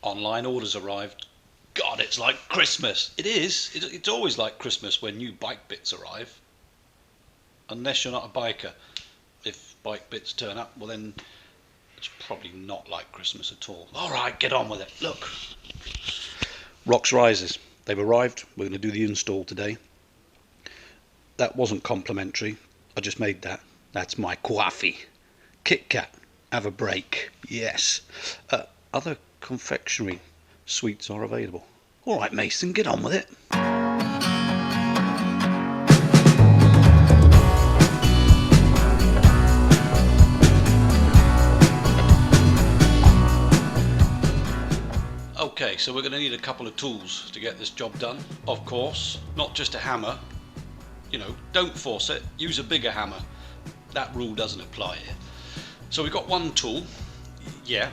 online orders arrived. God, it's like Christmas. It is. It's always like Christmas when new bike bits arrive. Unless you're not a biker. If bike bits turn up, well then it's probably not like Christmas at all. Alright, get on with it. Look. Rox Risers. They've arrived. We're going to do the install today. That wasn't complimentary. I just made that. That's my coffee. Kit Kat. Have a break. Yes. Other confectionery sweets are available. Alright Mason, get on with it. Okay, so we're going to need a couple of tools to get this job done. Of course, not just a hammer. You know, don't force it. Use a bigger hammer. That rule doesn't apply here. So we've got one tool, yeah,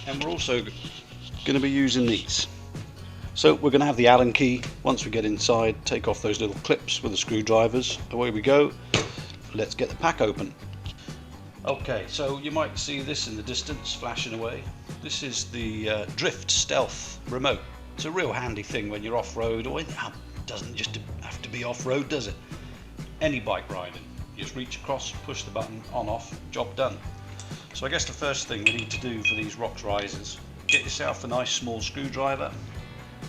and we're also going to be using these. So we're going to have the Allen key. Once we get inside, take off those little clips with the screwdrivers. Away we go. Let's get the pack open. Okay, so you might see this in the distance flashing away. This is the Drift Stealth remote. It's a real handy thing when you're off-road, or it doesn't just have to be off-road, does it? Any bike riding. You just reach across, push the button, on, off, job done. So I guess the first thing we need to do for these Rox Risers, get yourself a nice small screwdriver.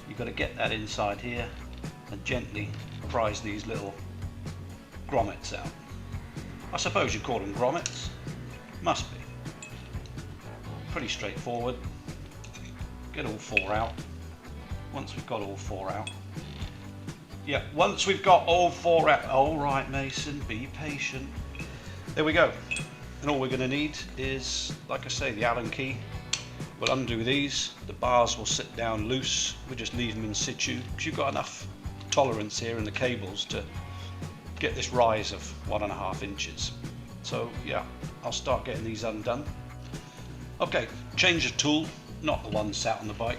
You've got to get that inside here and gently prise these little grommets out. I suppose you call them grommets. Must be. Pretty straightforward. Get all four out. Once we've got all four out. Yeah, once we've got all four out. All right, Mason, be patient. There we go. And all we're going to need is, like I say, the Allen key. We'll undo these. The bars will sit down loose. We just leave them in situ because you've got enough tolerance here in the cables to get this rise of 1.5 inches. So yeah, I'll start getting these undone. Okay, change of tool, not the one sat on the bike,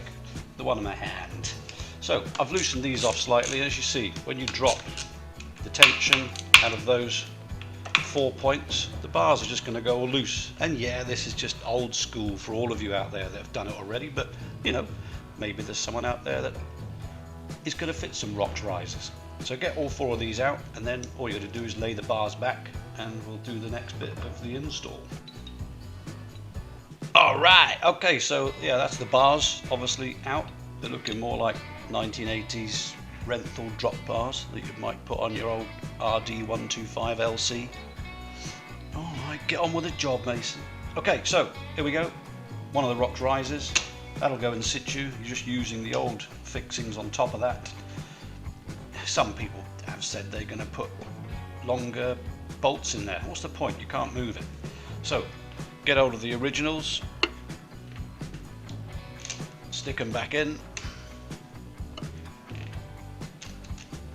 the one in my hand. So I've loosened these off slightly. As you see, when you drop the tension out of those 4 points, the bars are just going to go all loose. And yeah, this is just old school for all of you out there that have done it already, but you know, maybe there's someone out there that is going to fit some Rox Risers. So get all 4 of these out, and then all you got to do is lay the bars back, and we'll do the next bit of the install. Alright, okay, so yeah, that's the bars obviously out. They're looking more like 1980s Renthal drop bars that you might put on your old RD125 LC. Alright, get on with the job, Mason. Okay, so here we go. One of the Rox Risers. That'll go in situ. You're just using the old fixings on top of that. Some people have said they're going to put longer bolts in there. What's the point? You can't move it. So get hold of the originals, stick them back in.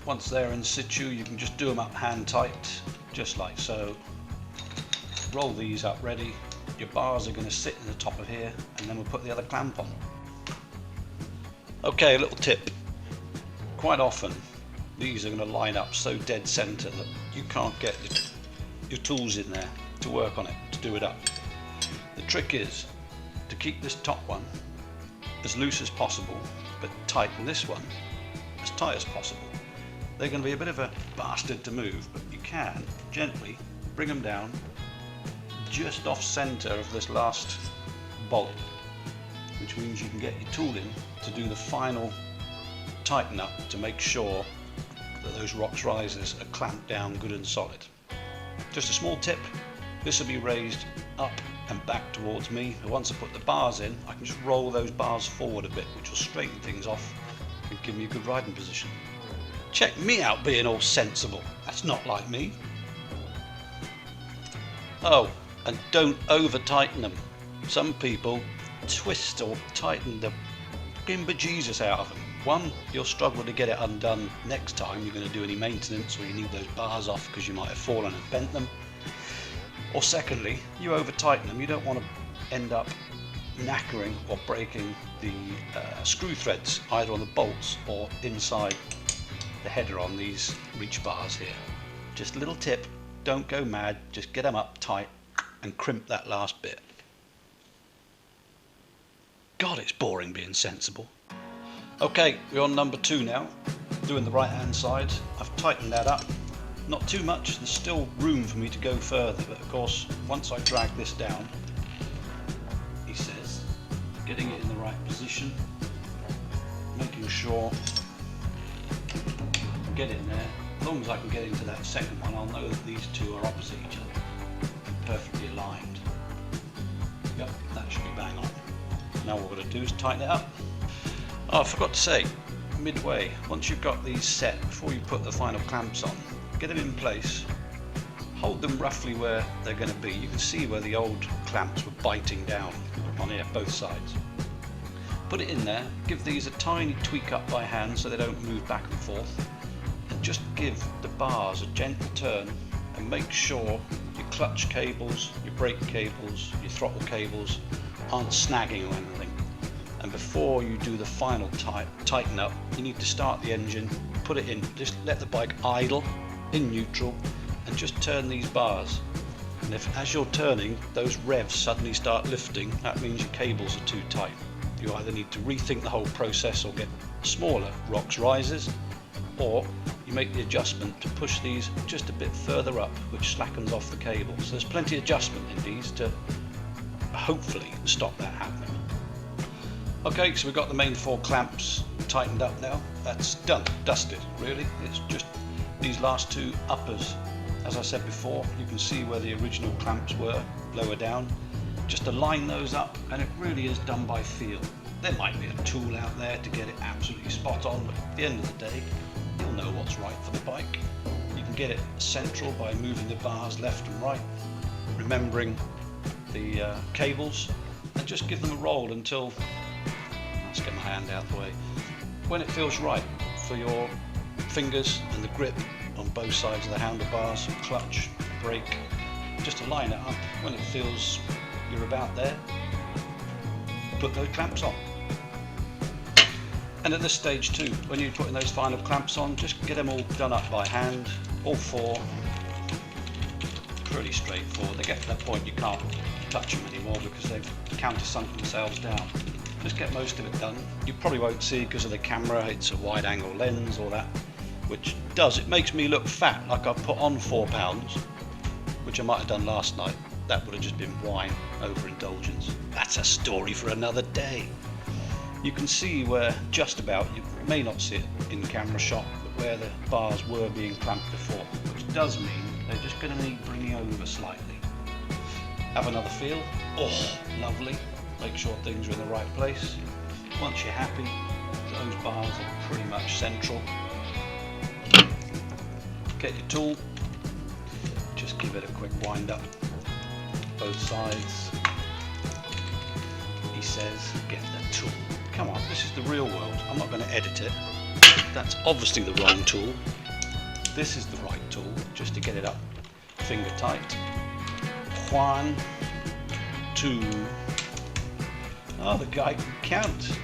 Once they're in situ, you can just do them up hand tight, just like so. Roll these up ready. Your bars are going to sit in the top of here, and then we'll put the other clamp on. Okay, a little tip. Quite often these are going to line up so dead center that you can't get your tools in there to work on it, to do it up. The trick is to keep this top one as loose as possible, but tighten this one as tight as possible. They're going to be a bit of a bastard to move, but you can gently bring them down just off center of this last bolt, which means you can get your tool in to do the final tighten up to make sure that those Rox Risers are clamped down good and solid. Just a small tip, this will be raised up and back towards me, and once I put the bars in, I can just roll those bars forward a bit, which will straighten things off and give me a good riding position. Check me out being all sensible, that's not like me. Oh, and don't over tighten them. Some people twist or tighten the fucking bejesus out of them. One, you'll struggle to get it undone next time you're going to do any maintenance, or you need those bars off because you might have fallen and bent them. Or secondly, you over tighten them, you don't want to end up knackering or breaking the screw threads either on the bolts or inside the header on these reach bars here. Just a little tip, don't go mad, just get them up tight and crimp that last bit. God, it's boring being sensible. Okay, we're on number 2 now, doing the right hand side. I've tightened that up, not too much, there's still room for me to go further, but of course once I drag this down, he says, getting it in the right position, making sure I get in there. As long as I can get into that second one, I'll know that these two are opposite each other and perfectly aligned. Yep, that should be bang on. Now what we're going to do is tighten it up. Oh, I forgot to say, midway, once you've got these set, before you put the final clamps on, get them in place, hold them roughly where they're going to be. You can see where the old clamps were biting down on here, both sides. Put it in there, give these a tiny tweak up by hand so they don't move back and forth, and just give the bars a gentle turn and make sure your clutch cables, your brake cables, your throttle cables aren't snagging or anything. And before you do the final tighten up, you need to start the engine, put it in, just let the bike idle in neutral and just turn these bars. And if as you're turning those revs suddenly start lifting, that means your cables are too tight. You either need to rethink the whole process or get smaller Rox Risers, or you make the adjustment to push these just a bit further up, which slackens off the cable. So there's plenty of adjustment in these to hopefully stop that happening. Okay, so we've got the main 4 clamps tightened up now. That's done, dusted really. It's just these last 2 uppers. As I said before, you can see where the original clamps were lower down. Just align those up, and it really is done by feel. There might be a tool out there to get it absolutely spot on, but at the end of the day, you'll know what's right for the bike. You can get it central by moving the bars left and right, remembering the cables, and just give them a roll until, let's get my hand out of the way, when it feels right for your fingers and the grip on both sides of the handlebars, clutch, brake. Just align it up. When it feels you're about there, put those clamps on. And at this stage too, when you're putting those final clamps on, just get them all done up by hand, all 4. Pretty straightforward. They get to that point you can't touch them anymore because they've countersunk themselves down. Just get most of it done. You probably won't see because of the camera, it's a wide angle lens or that, which it makes me look fat, like I've put on 4 pounds, which I might have done last night. That would have just been wine, overindulgence. That's a story for another day. You can see where just about, you may not see it in camera shot, but where the bars were being clamped before, which does mean they're just going to need bringing over slightly. Have another feel. Oh, lovely. Make sure things are in the right place. Once you're happy, those bars are pretty much central. Get your tool, just give it a quick wind up, both sides. He says, get the tool. Come on, this is the real world. I'm not going to edit it. That's obviously the wrong tool. This is the right tool, just to get it up finger tight. 1, 2. Oh, the guy can count.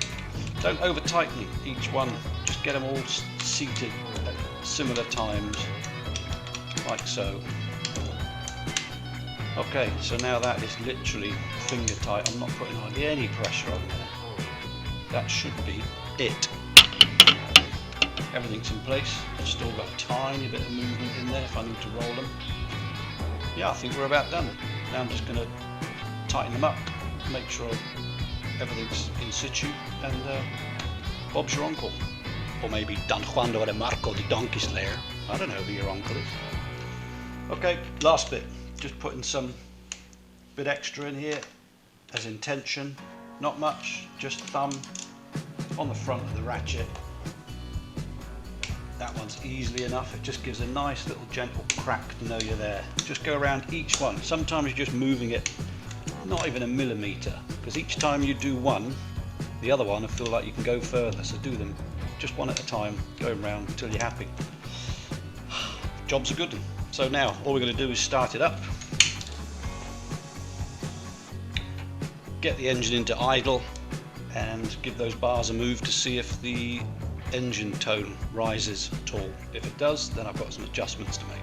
Don't over tighten each one. Just get them all seated at similar times, like so. Okay, so now that is literally finger tight. I'm not putting hardly any pressure on there. That should be it. Everything's in place. I've still got a tiny bit of movement in there if I need to roll them. Yeah, I think we're about done. Now I'm just going to tighten them up, make sure everything's in situ, and Bob's your uncle. Or maybe Don Juan de Marco, the donkey slayer. I don't know who your uncle is. Okay, last bit. Just putting some bit extra in here as intention. Not much, just thumb on the front of the ratchet. That one's easily enough. It just gives a nice little gentle crack to know you're there. Just go around each one. Sometimes you're just moving it not even a millimetre, because each time you do one, the other one will feel like you can go further. So do them just one at a time, going around until you're happy. Job's a good one. So now all we're going to do is start it up, get the engine into idle, and give those bars a move to see if the engine tone rises at all. If it does, then I've got some adjustments to make.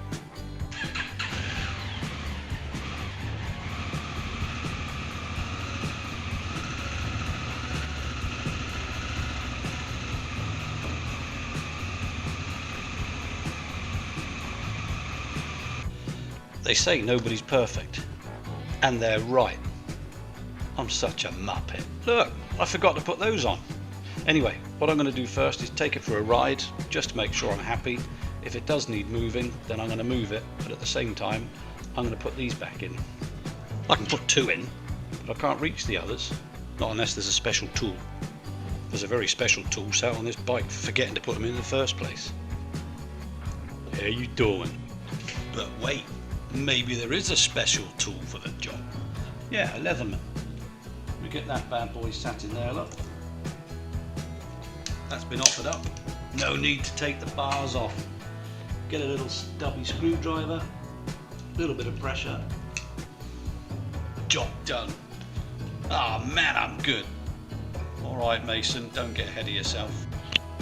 They say nobody's perfect, and they're right. I'm such a muppet. Look, I forgot to put those on. Anyway, what I'm going to do first is take it for a ride, just to make sure I'm happy. If it does need moving, then I'm going to move it, but at the same time, I'm going to put these back in. I can put 2 in, but I can't reach the others, not unless there's a special tool. There's a very special tool sat on this bike for forgetting to put them in the first place. How you doing? But wait, maybe there is a special tool for the job. Yeah, a Leatherman. We get that bad boy sat in there, look. That's been offered up. No need to take the bars off. Get a little stubby screwdriver, a little bit of pressure. Job done. Ah, man, I'm good. All right, Mason, don't get ahead of yourself.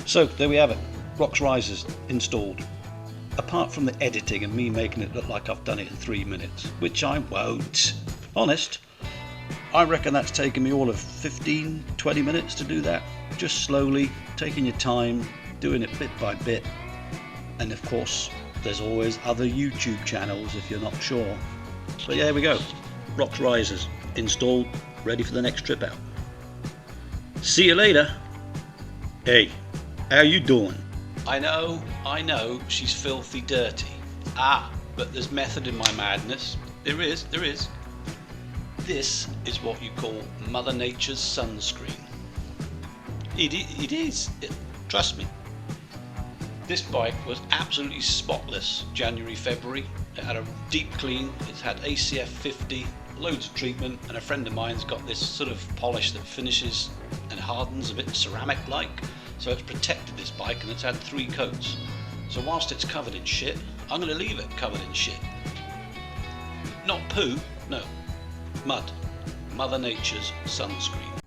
So there we have it. Rox Risers installed. Apart from the editing and me making it look like I've done it in 3 minutes, which I won't. Honest, I reckon that's taken me all of 15-20 minutes to do that. Just slowly, taking your time, doing it bit by bit. And of course, there's always other YouTube channels if you're not sure. But yeah, there we go. Rox Risers installed, ready for the next trip out. See you later. Hey, how you doing? I know, she's filthy dirty. But there's method in my madness. There is. This is what you call Mother Nature's sunscreen. It is. Trust me. This bike was absolutely spotless January, February. It had a deep clean, it's had ACF 50, loads of treatment, and a friend of mine's got this sort of polish that finishes and hardens a bit ceramic-like. So it's protected this bike and it's had 3 coats. So whilst it's covered in shit, I'm going to leave it covered in shit. Not poo, no, mud. Mother Nature's sunscreen.